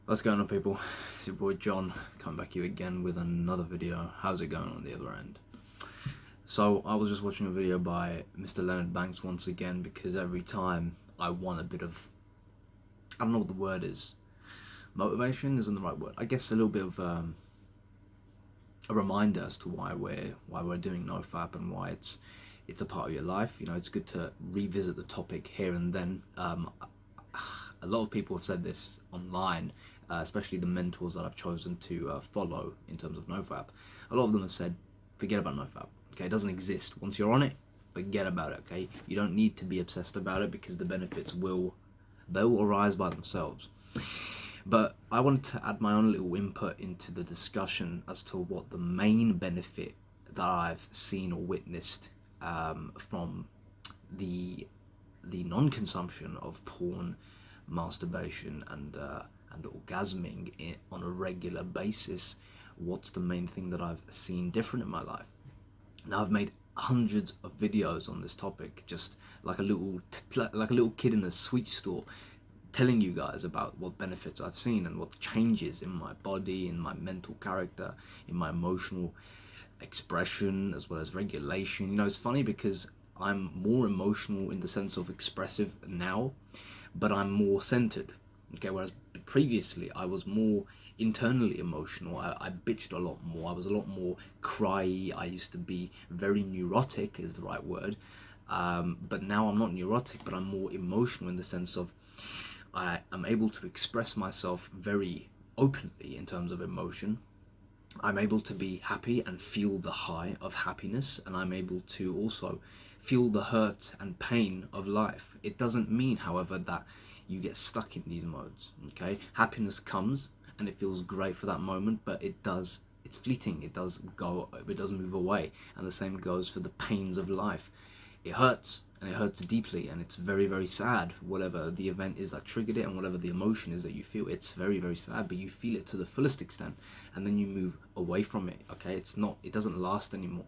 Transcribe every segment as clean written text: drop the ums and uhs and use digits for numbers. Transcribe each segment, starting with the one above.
What's going on, people? It's your boy John, coming back to you again with another video. How's it going on the other end? So I was just watching a video by Mr. Leonard Banks once again, because every time I want a bit of, I don't know what the word is, motivation isn't the right word, I guess a little bit of a reminder as to why we're doing NoFap and why it's a part of your life. You know, it's good to revisit the topic here and then. A lot of people have said this online, especially the mentors that I've chosen to follow in terms of NoFap. A lot of them have said, forget about NoFap. Okay, it doesn't exist. Once you're on it, forget about it. Okay, you don't need to be obsessed about it, because the benefits will arise by themselves. But I wanted to add my own little input into the discussion as to what the main benefit that I've seen or witnessed from the non-consumption of porn, masturbation, and orgasming on a regular basis. What's the main thing that I've seen different in my life? Now, I've made hundreds of videos on this topic, just like a little kid in a sweet store, telling you guys about what benefits I've seen and what changes in my body, in my mental character, in my emotional expression, as well as regulation. You know, it's funny because I'm more emotional in the sense of expressive now, but I'm more centered. Okay, whereas previously I was more internally emotional. I bitched a lot more. I was a lot more cryy. I used to be very neurotic, is the right word. But now I'm not neurotic, but I'm more emotional in the sense of I am able to express myself very openly in terms of emotion. I'm able to be happy and feel the high of happiness, and I'm able to also feel the hurt and pain of life. It doesn't mean, however, that you get stuck in these modes. Okay, happiness comes and it feels great for that moment, but it's fleeting. It does move away, and the same goes for the pains of life. It hurts, and it hurts deeply, and it's very, very sad. Whatever the event is that triggered it, and whatever the emotion is that you feel, it's very, very sad, but you feel it to the fullest extent, and then you move away from it. Okay, it doesn't last anymore.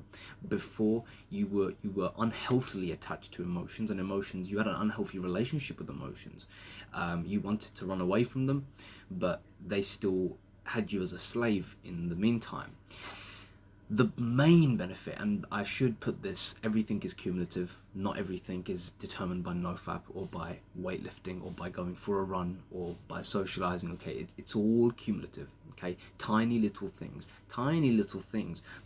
Before, you were unhealthily attached to emotions, and emotions, you had an unhealthy relationship with emotions. You wanted to run away from them, but they still had you as a slave in the meantime. The main benefit, and I should put this, everything is cumulative. Not everything is determined by NoFap or by weightlifting or by going for a run or by socializing. Okay, it's all cumulative. Okay, tiny little things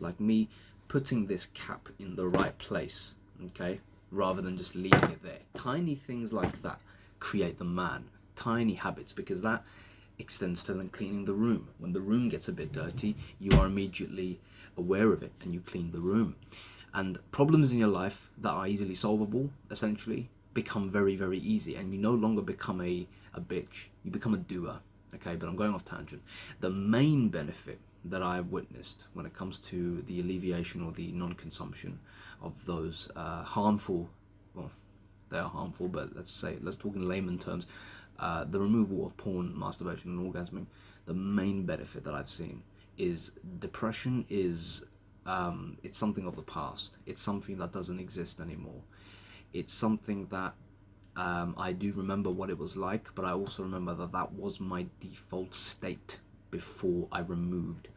like me putting this cap in the right place, okay, rather than just leaving it there. Tiny things like that create the man. Tiny habits, because that extends to then cleaning the room. When the room gets a bit dirty, you are immediately aware of it and you clean the room. And problems in your life that are easily solvable, essentially, become very, very easy, and you no longer become a bitch, you become a doer. Okay, but I'm going off tangent. The main benefit that I've witnessed when it comes to the alleviation or the non-consumption of those harmful, well, they are harmful, but let's talk in layman terms, the removal of porn, masturbation, and orgasming. The main benefit that I've seen is depression is it's something of the past. It's something that doesn't exist anymore. It's something that I do remember what it was like, but I also remember that that was my default state before I removed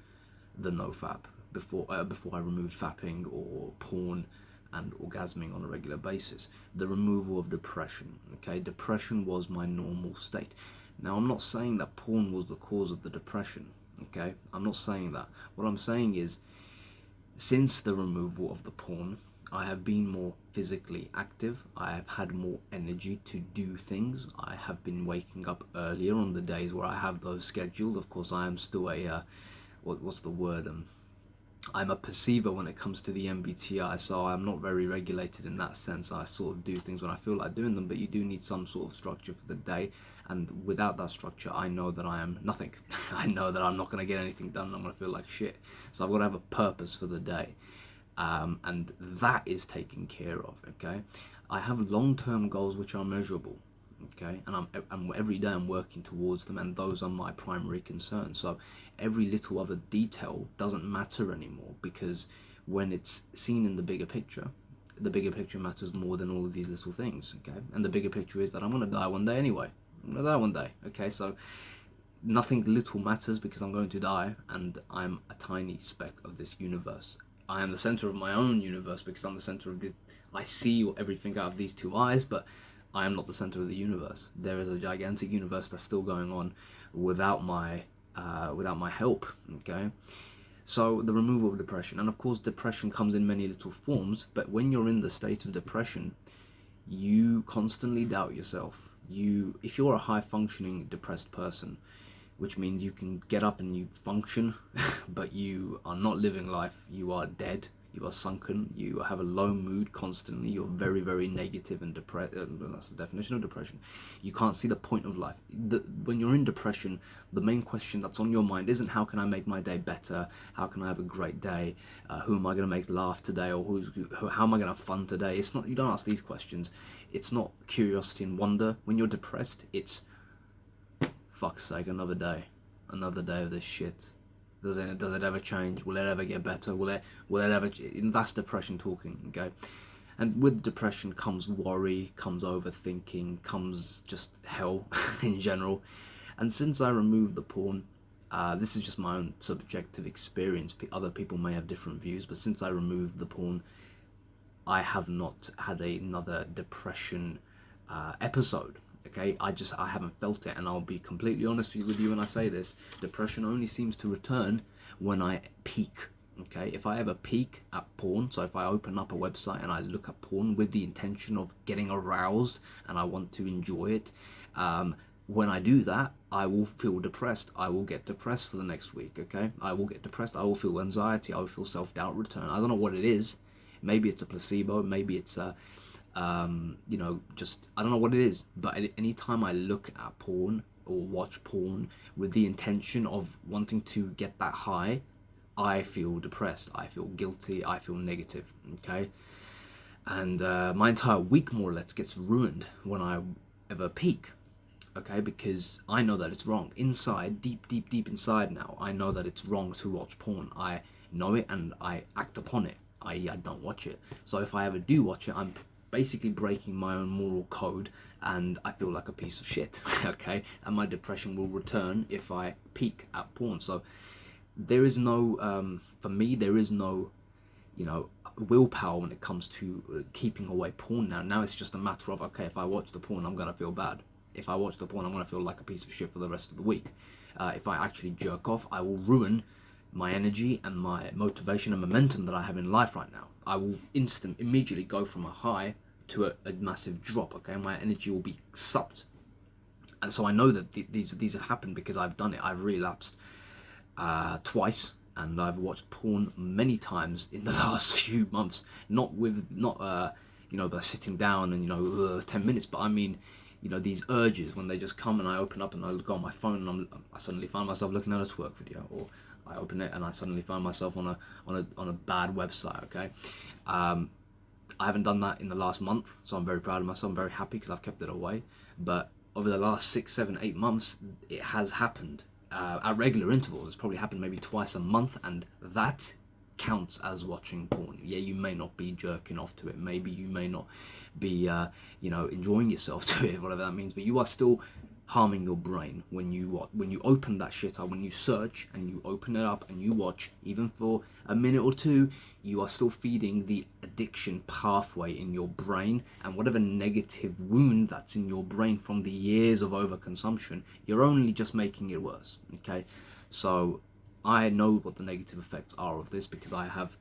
the NoFap, before I removed fapping or porn and orgasming on a regular basis. The removal of depression. Okay, depression was my normal state. Now, I'm not saying that porn was the cause of the depression. Okay, I'm not saying that. What I'm saying is, since the removal of the porn, I have been more physically active. I have had more energy to do things. I have been waking up earlier on the days where I have those scheduled. Of course, I am still a what's the word? I'm a perceiver when it comes to the MBTI, so I'm not very regulated in that sense. I sort of do things when I feel like doing them, but you do need some sort of structure for the day, and without that structure, I know that I am nothing. I know that I'm not going to get anything done, I'm going to feel like shit. So I've got to have a purpose for the day, and that is taken care of, okay? I have long-term goals which are measurable. Okay, and I'm every day I'm working towards them, and those are my primary concerns. So every little other detail doesn't matter anymore, because when it's seen in the bigger picture matters more than all of these little things. Okay, and the bigger picture is that I'm gonna die one day anyway. I'm gonna die one day. Okay, so nothing little matters because I'm going to die, and I'm a tiny speck of this universe. I am the center of my own universe because I'm the center of the. I see everything out of these two eyes, but I am not the center of the universe. There is a gigantic universe that's still going on without my help. Okay, so the removal of depression, and of course, depression comes in many little forms. But when you're in the state of depression, you constantly doubt yourself. If you're a high functioning depressed person, which means you can get up and you function, but you are not living life. You are dead. You are sunken. You have a low mood constantly. You're very, very negative and depressed. That's the definition of depression. You can't see the point of life. When you're in depression, the main question that's on your mind isn't how can I make my day better? How can I have a great day? Who am I going to make laugh today? Or how am I going to have fun today? It's not. You don't ask these questions. It's not curiosity and wonder. When you're depressed, it's fuck's sake, another day of this shit. Does it ever change? Will it ever get better? Will it ever? That's depression talking, okay? And with depression comes worry, comes overthinking, comes just hell in general. And since I removed the porn, this is just my own subjective experience. Other people may have different views, but since I removed the porn, I have not had another depression episode. Okay, I haven't felt it, and I'll be completely honest with you when I say this. Depression only seems to return when I peak. Okay, if I ever peak at porn, so if I open up a website and I look at porn with the intention of getting aroused and I want to enjoy it, when I do that, I will feel depressed. I will get depressed for the next week. Okay, I will get depressed. I will feel anxiety. I will feel self-doubt return. I don't know what it is. Maybe it's a placebo. Maybe it's a just I don't know what it is, but any time I look at porn or watch porn with the intention of wanting to get that high, I feel depressed, I feel guilty, I feel negative, okay? And my entire week more or less gets ruined when I ever peak, okay? Because I know that it's wrong. Inside, deep inside now, I know that it's wrong to watch porn. I know it and I act upon it, i.e. I don't watch it. So if I ever do watch it, I'm basically breaking my own moral code, and I feel like a piece of shit, okay? And my depression will return if I peak at porn. So there is no, for me, there is no, willpower when it comes to keeping away porn now. Now it's just a matter of, okay, if I watch the porn, I'm gonna feel bad. If I watch the porn, I'm gonna feel like a piece of shit for the rest of the week. If I actually jerk off, I will ruin my energy and my motivation and momentum that I have in life right now. I will immediately go from a high to a massive drop, okay? My energy will be sucked. And so I know that these have happened because I've done it. I've relapsed twice, and I've watched porn many times in the last few months. Not by sitting down and 10 minutes, but I mean, these urges when they just come and I open up and I look on my phone and I suddenly find myself looking at a twerk video, or I open it and I suddenly find myself on a bad website, okay? I haven't done that in the last month, so I'm very proud of myself. I'm very happy because I've kept it away. But over the last 6, 7, 8 months, it has happened at regular intervals. It's probably happened maybe twice a month, and that counts as watching porn. Yeah, you may not be jerking off to it. Maybe you may not be, enjoying yourself to it, whatever that means. But you are still harming your brain when you open that shit up, when you search and you open it up and you watch, even for a minute or two, you are still feeding the addiction pathway in your brain, and whatever negative wound that's in your brain from the years of overconsumption, you're only just making it worse, okay? So I know what the negative effects are of this because I have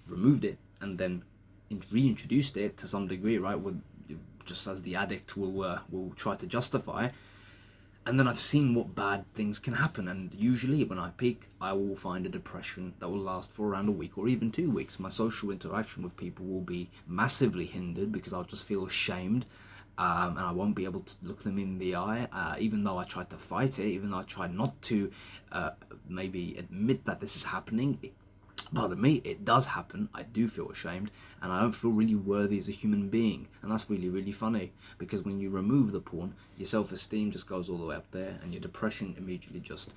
removed it and then reintroduced it to some degree, right? Just as the addict will try to justify. And then I've seen what bad things can happen, and usually when I peak, I will find a depression that will last for around a week or even 2 weeks. My social interaction with people will be massively hindered because I'll just feel ashamed, and I won't be able to look them in the eye, even though I tried to fight it, even though I tried not to maybe admit that this is happening. Pardon me, it does happen. I do feel ashamed, and I don't feel really worthy as a human being, and that's really, really funny, because when you remove the porn, your self-esteem just goes all the way up there, and your depression immediately just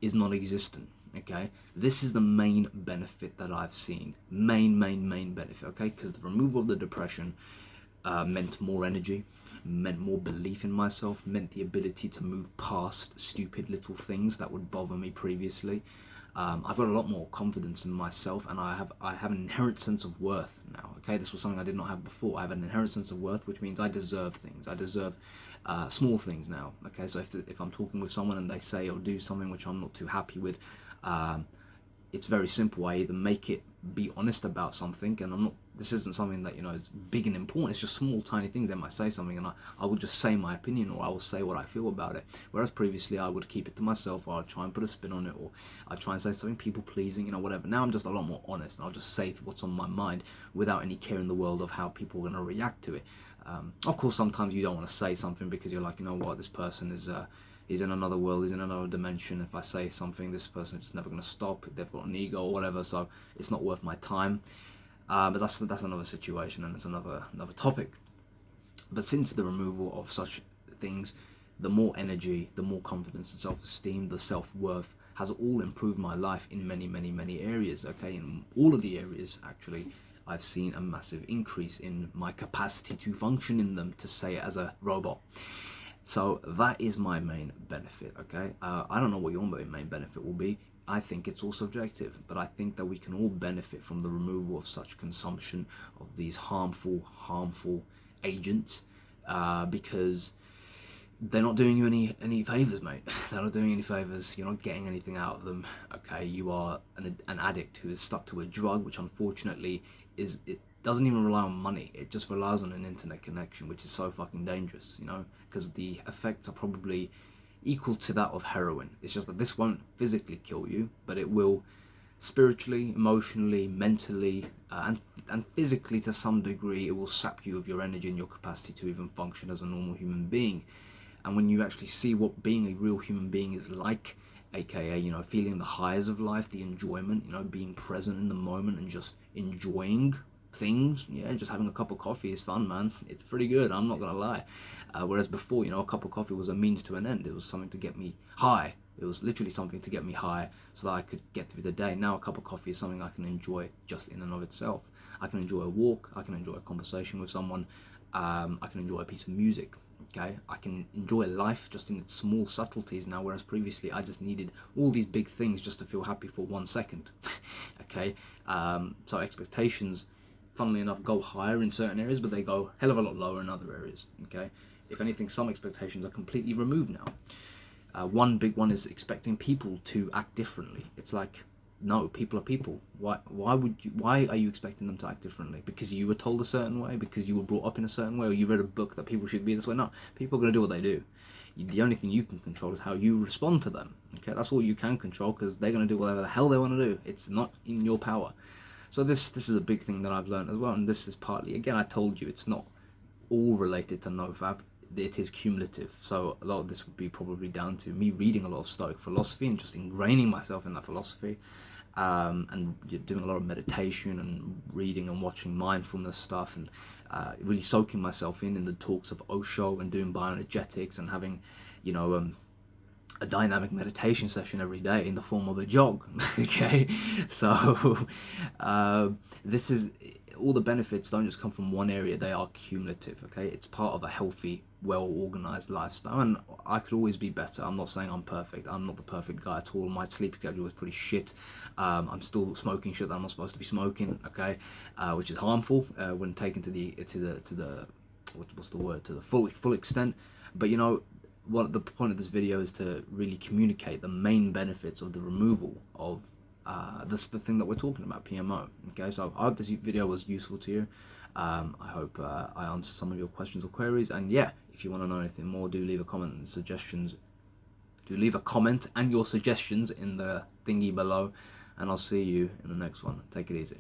is non-existent, okay? This is the main benefit that I've seen, main benefit, okay? Because the removal of the depression meant more energy, meant more belief in myself, meant the ability to move past stupid little things that would bother me previously. I've got a lot more confidence in myself, and I have an inherent sense of worth now. Okay, this was something I did not have before. I have an inherent sense of worth, which means I deserve things. I deserve small things now. Okay, so if I'm talking with someone and they say or do something which I'm not too happy with, it's very simple. I either make it be honest about something, and this isn't something that, is big and important. It's just small tiny things. They might say something and I will just say my opinion, or I will say what I feel about it. Whereas previously I would keep it to myself, or I'd try and put a spin on it, or I'd try and say something people pleasing, whatever. Now I'm just a lot more honest, and I'll just say what's on my mind without any care in the world of how people are going to react to it. Of course, sometimes you don't want to say something because you're like, this person is he's in another world, he's in another dimension. If I say something, this person is just never going to stop. They've got an ego or whatever, so it's not worth my time. But that's another situation, and it's another topic. But since the removal of such things, the more energy, the more confidence and self-esteem, the self-worth has all improved my life in many, many, many areas. Okay, in all of the areas, actually, I've seen a massive increase in my capacity to function in them, to say it as a robot. So that is my main benefit. Okay, I don't know what your main benefit will be. I think it's all subjective, but I think that we can all benefit from the removal of such consumption of these harmful agents, because they're not doing you any favors, mate. They're not doing any favors. You're not getting anything out of them. Okay, you are an addict who is stuck to a drug, which unfortunately it doesn't even rely on money. It just relies on an internet connection, which is so fucking dangerous, because the effects are probably equal to that of heroin. It's just that this won't physically kill you, but it will spiritually, emotionally, mentally, and physically to some degree. It will sap you of your energy and your capacity to even function as a normal human being. And when you actually see what being a real human being is like, aka feeling the highs of life, the enjoyment, being present in the moment and just enjoying things, just having a cup of coffee is fun, man. It's pretty good, I'm not gonna lie. Whereas before, a cup of coffee was a means to an end. It was something to get me high. It was literally something to get me high so that I could get through the day. Now a cup of coffee is something I can enjoy just in and of itself. I can enjoy a walk, I can enjoy a conversation with someone, I can enjoy a piece of music. Okay, I can enjoy life just in its small subtleties now, whereas previously I just needed all these big things just to feel happy for 1 second. Okay, so expectations, funnily enough, go higher in certain areas, but they go hell of a lot lower in other areas. Okay, if anything, some expectations are completely removed now. One big one is expecting people to act differently. It's like, no, people are people. Why are you expecting them to act differently? Because you were told a certain way? Because you were brought up in a certain way? Or you read a book that people should be this way? No, people are going to do what they do. The only thing you can control is how you respond to them. Okay, that's all you can control, because they're going to do whatever the hell they want to do. It's not in your power. So this is a big thing that I've learned as well, and this is partly, again, I told you, it's not all related to NoFap. It is cumulative. So a lot of this would be probably down to me reading a lot of Stoic philosophy and just ingraining myself in that philosophy, and doing a lot of meditation and reading and watching mindfulness stuff, and really soaking myself in the talks of Osho, and doing bioenergetics, and having a dynamic meditation session every day in the form of a jog. Okay, so this is, all the benefits don't just come from one area, they are cumulative. Okay, it's part of a healthy, well organized lifestyle, and I could always be better. I'm not saying I'm perfect. I'm not the perfect guy at all. My sleep schedule is pretty shit. I'm still smoking shit that I'm not supposed to be smoking. Okay, which is harmful when taken to the what's the word, to the full extent. But what the point of this video is to really communicate the main benefits of the removal of the thing that we're talking about, PMO. Okay, so I hope this video was useful to you. I hope I answered some of your questions or queries, and yeah, if you want to know anything more, do leave a comment and suggestions. Do leave a comment and your suggestions in the thingy below, and I'll see you in the next one. Take it easy.